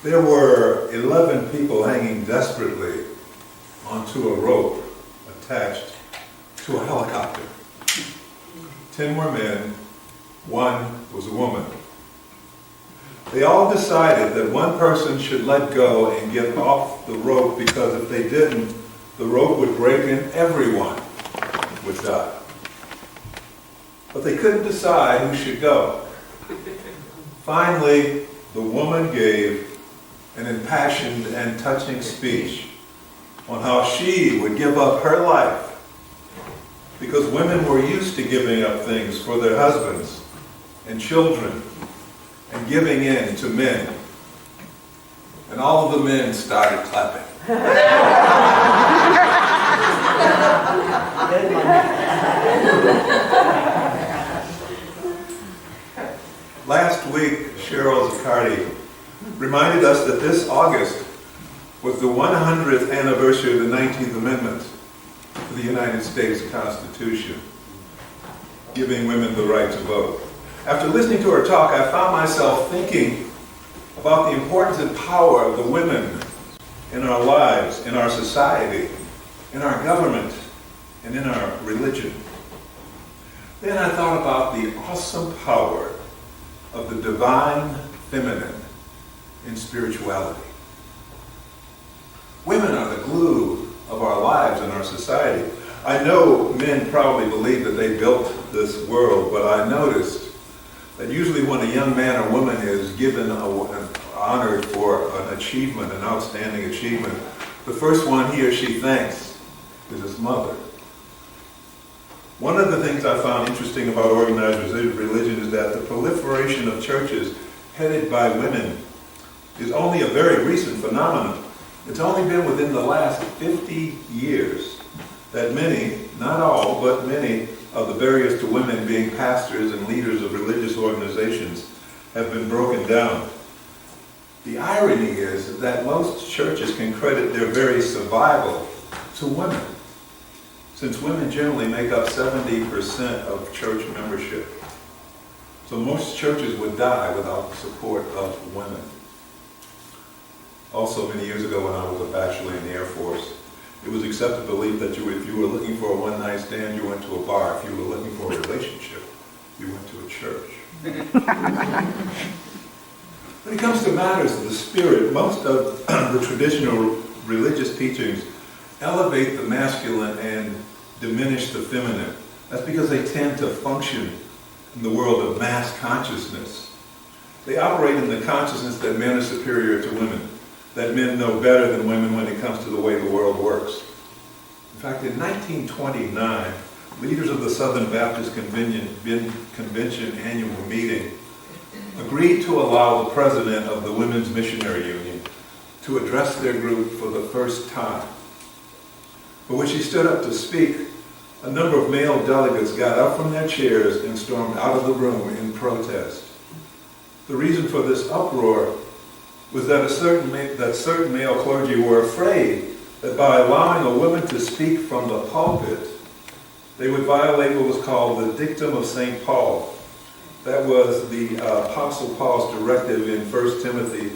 There were 11 people hanging desperately onto a rope attached to a helicopter. 10 were men, 1 was a woman. They all decided that one person should let go and get off the rope because if they didn't, the rope would break and everyone would die. But they couldn't decide who should go. Finally, the woman gave an impassioned and touching speech on how she would give up her life because women were used to giving up things for their husbands and children and giving in to men. And all of the men started clapping. Last week, Cheryl Zaccardi reminded us that this August was the 100th anniversary of the 19th Amendment to the United States Constitution, giving women the right to vote. After listening to her talk, I found myself thinking about the importance and power of the women in our lives, in our society, in our government, and in our religion. Then I thought about the awesome power of the divine feminine in spirituality. Women are the glue of our lives and our society. I know men probably believe that they built this world, but I noticed that usually when a young man or woman is given honored for an achievement, an outstanding achievement, the first one he or she thanks is his mother. One of the things I found interesting about organized religion is that the proliferation of churches headed by women is only a very recent phenomenon. It's only been within the last 50 years that many, not all, but many of the barriers to women being pastors and leaders of religious organizations have been broken down. The irony is that most churches can credit their very survival to women, since women generally make up 70% of church membership. So most churches would die without the support of women. Also, many years ago when I was a bachelor in the Air Force, it was accepted belief that if you were looking for a one-night stand, you went to a bar. If you were looking for a relationship, you went to a church. When it comes to matters of the spirit, most of the traditional religious teachings elevate the masculine and diminish the feminine. That's because they tend to function in the world of mass consciousness. They operate in the consciousness that men are superior to women, that men know better than women when it comes to the way the world works. In fact, in 1929, leaders of the Southern Baptist Convention annual meeting agreed to allow the president of the Women's Missionary Union to address their group for the first time. But when she stood up to speak, a number of male delegates got up from their chairs and stormed out of the room in protest. The reason for this uproar was that certain male clergy were afraid that by allowing a woman to speak from the pulpit, they would violate what was called the dictum of St. Paul. That was the Apostle Paul's directive in 1 Timothy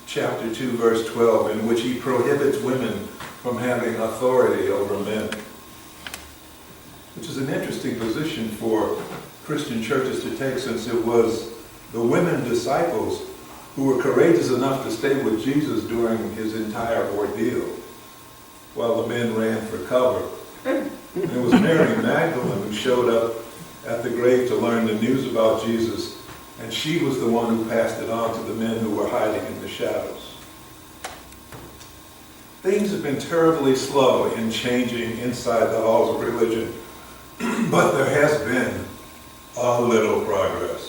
chapter 2, verse 12, in which he prohibits women from having authority over men. Which is an interesting position for Christian churches to take, since it was the women disciples who were courageous enough to stay with Jesus during his entire ordeal, while the men ran for cover. And it was Mary Magdalene who showed up at the grave to learn the news about Jesus, and she was the one who passed it on to the men who were hiding in the shadows. Things have been terribly slow in changing inside the halls of religion, but there has been a little progress.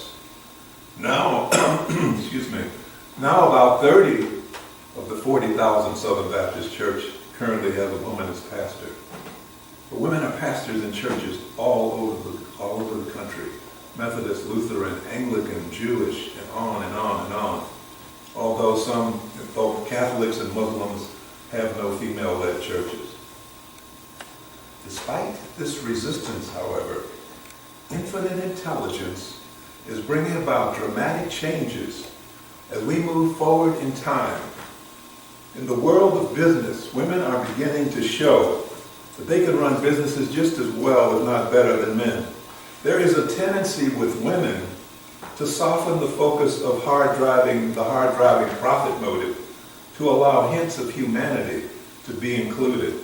Now, now about 30 of the 40,000 Southern Baptist Church currently have a woman as pastor. But women are pastors in churches all over the country. Methodist, Lutheran, Anglican, Jewish, and on and on and on. Although both Catholics and Muslims have no female-led churches. Despite this resistance, however, infinite intelligence is bringing about dramatic changes as we move forward in time. In the world of business, women are beginning to show that they can run businesses just as well, if not better, than men. There is a tendency with women to soften the focus of the hard driving profit motive to allow hints of humanity to be included.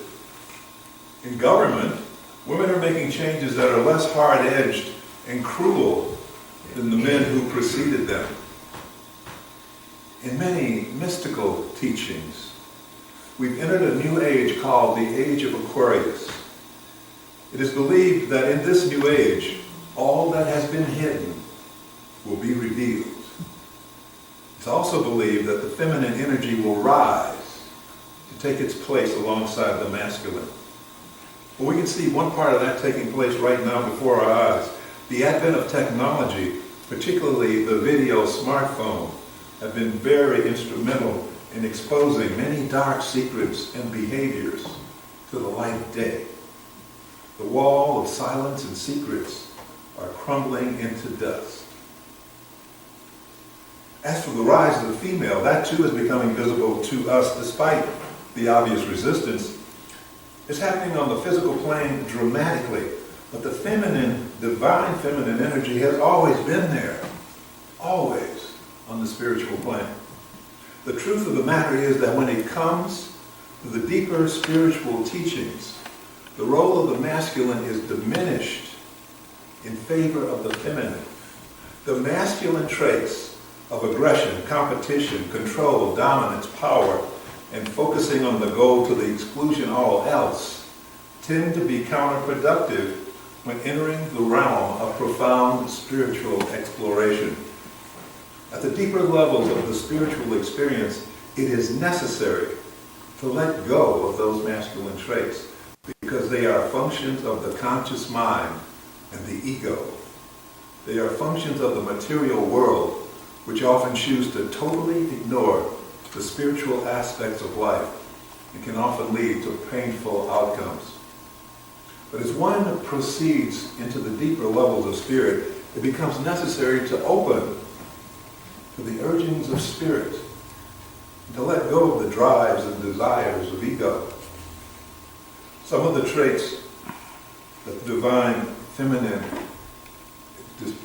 In government, women are making changes that are less hard-edged and cruel than the men who preceded them. In many mystical teachings, we've entered a new age called the Age of Aquarius. It is believed that in this new age, all that has been hidden will be revealed. It's also believed that the feminine energy will rise to take its place alongside the masculine. Well, we can see one part of that taking place right now before our eyes. The advent of technology, particularly the video smartphone, have been very instrumental in exposing many dark secrets and behaviors to the light of day. The wall of silence and secrets are crumbling into dust. As for the rise of the female, that too is becoming visible to us despite the obvious resistance. It's happening on the physical plane dramatically, but the feminine, divine feminine energy has always been there, always on the spiritual plane. The truth of the matter is that when it comes to the deeper spiritual teachings, the role of the masculine is diminished in favor of the feminine. The masculine traits of aggression, competition, control, dominance, power, and focusing on the goal to the exclusion of all else tend to be counterproductive when entering the realm of profound spiritual exploration. At the deeper levels of the spiritual experience, it is necessary to let go of those masculine traits because they are functions of the conscious mind and the ego. They are functions of the material world, which often choose to totally ignore the spiritual aspects of life and can often lead to painful outcomes. But as one proceeds into the deeper levels of spirit, it becomes necessary to open to the urgings of spirit and to let go of the drives and desires of ego. Some of the traits that the divine feminine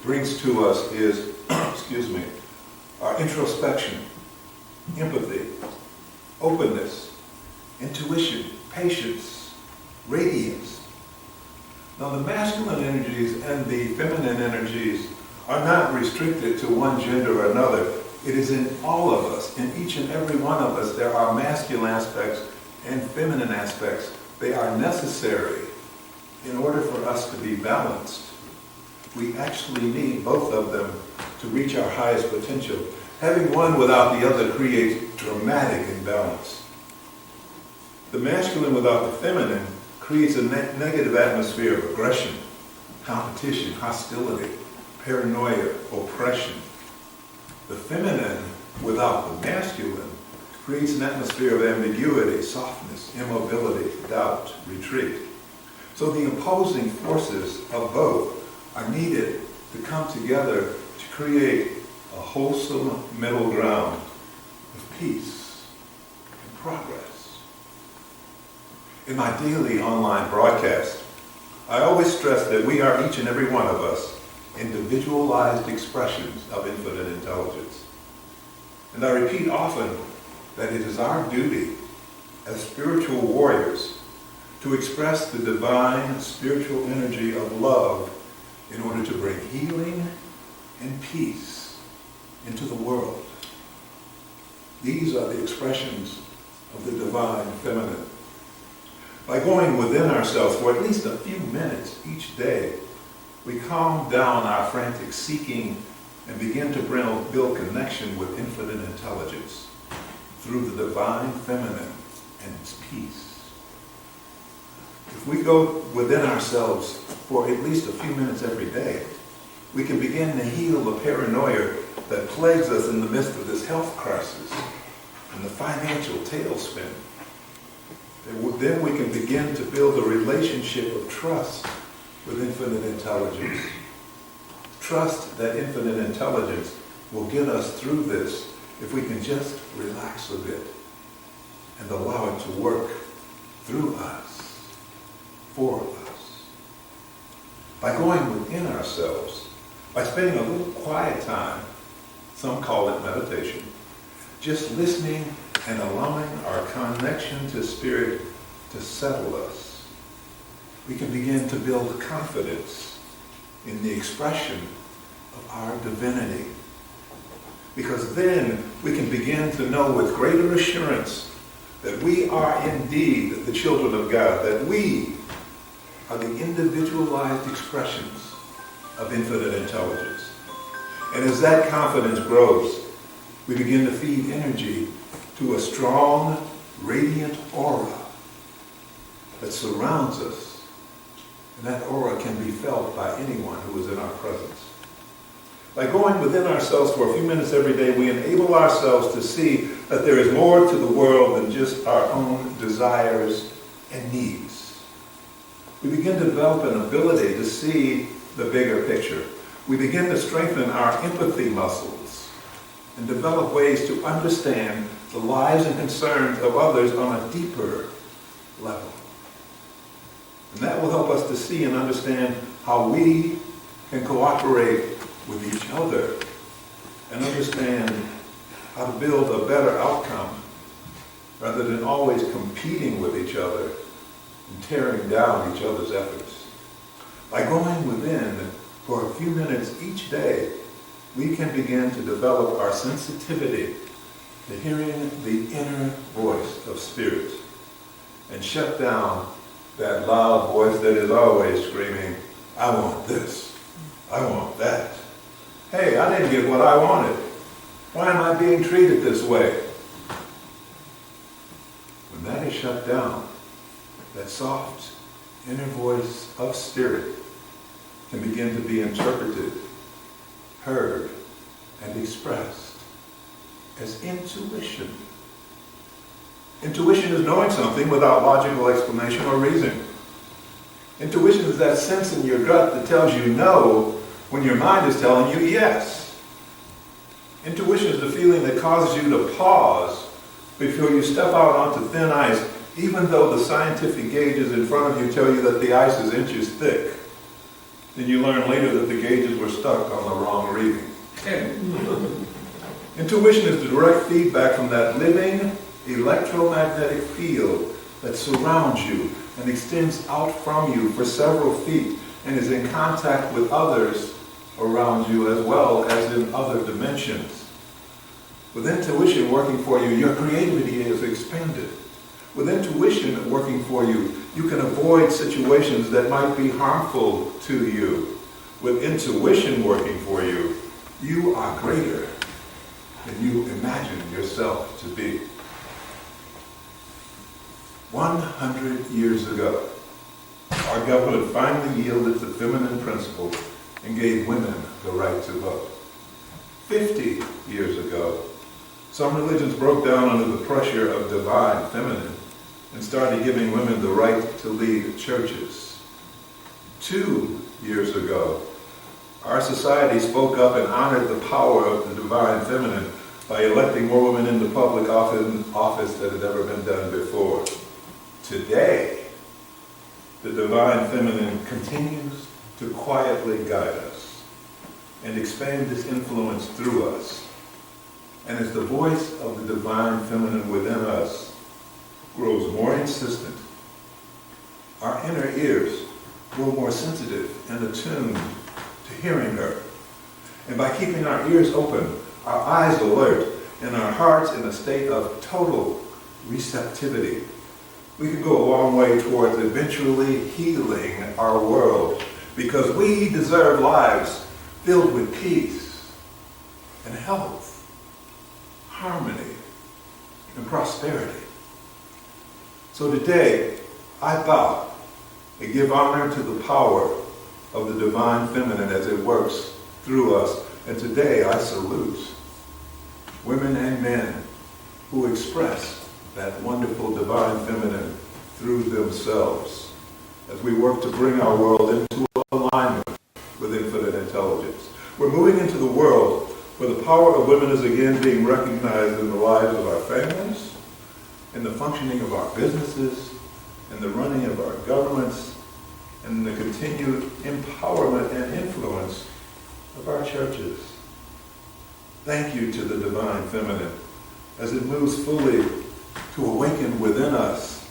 brings to us is, our introspection, empathy, openness, intuition, patience, radiance. Now the masculine energies and the feminine energies are not restricted to one gender or another. It is in all of us, in each and every one of us, there are masculine aspects and feminine aspects. They are necessary in order for us to be balanced. We actually need both of them to reach our highest potential. Having one without the other creates dramatic imbalance. The masculine without the feminine creates a negative atmosphere of aggression, competition, hostility, paranoia, oppression. The feminine without the masculine creates an atmosphere of ambiguity, softness, immobility, doubt, retreat. So the opposing forces of both are needed to come together to create a wholesome middle ground of peace and progress. In my daily online broadcast, I always stress that we are, each and every one of us, individualized expressions of infinite intelligence. And I repeat often that it is our duty as spiritual warriors to express the divine spiritual energy of love in order to bring healing and peace into the world. These are the expressions of the divine feminine. By going within ourselves for at least a few minutes each day, we calm down our frantic seeking and begin to build connection with infinite intelligence through the divine feminine and its peace. If we go within ourselves for at least a few minutes every day, we can begin to heal the paranoia that plagues us in the midst of this health crisis and the financial tailspin. Then we can begin to build a relationship of trust with infinite intelligence. Trust that infinite intelligence will get us through this if we can just relax a bit and allow it to work through us, for us. By going within ourselves, by spending a little quiet time, some call it meditation, just listening and allowing our connection to spirit to settle us, we can begin to build confidence in the expression of our divinity. Because then we can begin to know with greater assurance that we are indeed the children of God, that we are the individualized expressions of infinite intelligence. And as that confidence grows, we begin to feed energy to a strong, radiant aura that surrounds us. And that aura can be felt by anyone who is in our presence. By going within ourselves for a few minutes every day, we enable ourselves to see that there is more to the world than just our own desires and needs. We begin to develop an ability to see the bigger picture. We begin to strengthen our empathy muscles and develop ways to understand the lives and concerns of others on a deeper level. And that will help us to see and understand how we can cooperate with each other and understand how to build a better outcome rather than always competing with each other and tearing down each other's efforts. By going within for a few minutes each day, we can begin to develop our sensitivity to hearing the inner voice of spirit and shut down that loud voice that is always screaming, I want this, I want that. Hey, I didn't get what I wanted. Why am I being treated this way? When that is shut down, that soft inner voice of spirit can begin to be interpreted, heard, and expressed as intuition. Intuition is knowing something without logical explanation or reason. Intuition is that sense in your gut that tells you no when your mind is telling you yes. Intuition is the feeling that causes you to pause before you step out onto thin ice, even though the scientific gauges in front of you tell you that the ice is inches thick. Then you learn later that the gauges were stuck on the wrong reading. Intuition is the direct feedback from that living electromagnetic field that surrounds you and extends out from you for several feet and is in contact with others around you as well as in other dimensions. With intuition working for you, your creativity is expanded. With intuition working for you, you can avoid situations that might be harmful to you. With intuition working for you, you are greater than you imagine yourself to be. 100 years ago, our government finally yielded to feminine principles and gave women the right to vote. 50 years ago, some religions broke down under the pressure of divine feminine and started giving women the right to lead churches. 2 years ago, our society spoke up and honored the power of the divine feminine by electing more women into public office than had ever been done before. Today, the divine feminine continues to quietly guide us and expand its influence through us. And as the voice of the divine feminine within us grows more insistent, our inner ears grow more sensitive and attuned to hearing her. And by keeping our ears open, our eyes alert, and our hearts in a state of total receptivity, we can go a long way towards eventually healing our world, because we deserve lives filled with peace and health, harmony, and prosperity. So today, I bow and give honor to the power of the divine feminine as it works through us. And today I salute women and men who express that wonderful divine feminine through themselves as we work to bring our world into alignment with infinite intelligence. We're moving into the world For the power of women is again being recognized in the lives of our families, in the functioning of our businesses, in the running of our governments, and the continued empowerment and influence of our churches. Thank you to the divine feminine as it moves fully to awaken within us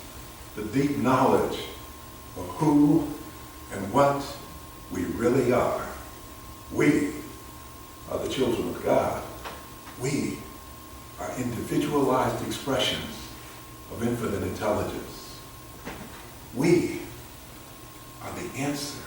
the deep knowledge of who and what we really are. We are the children of God. We are individualized expressions of infinite intelligence. We are the answer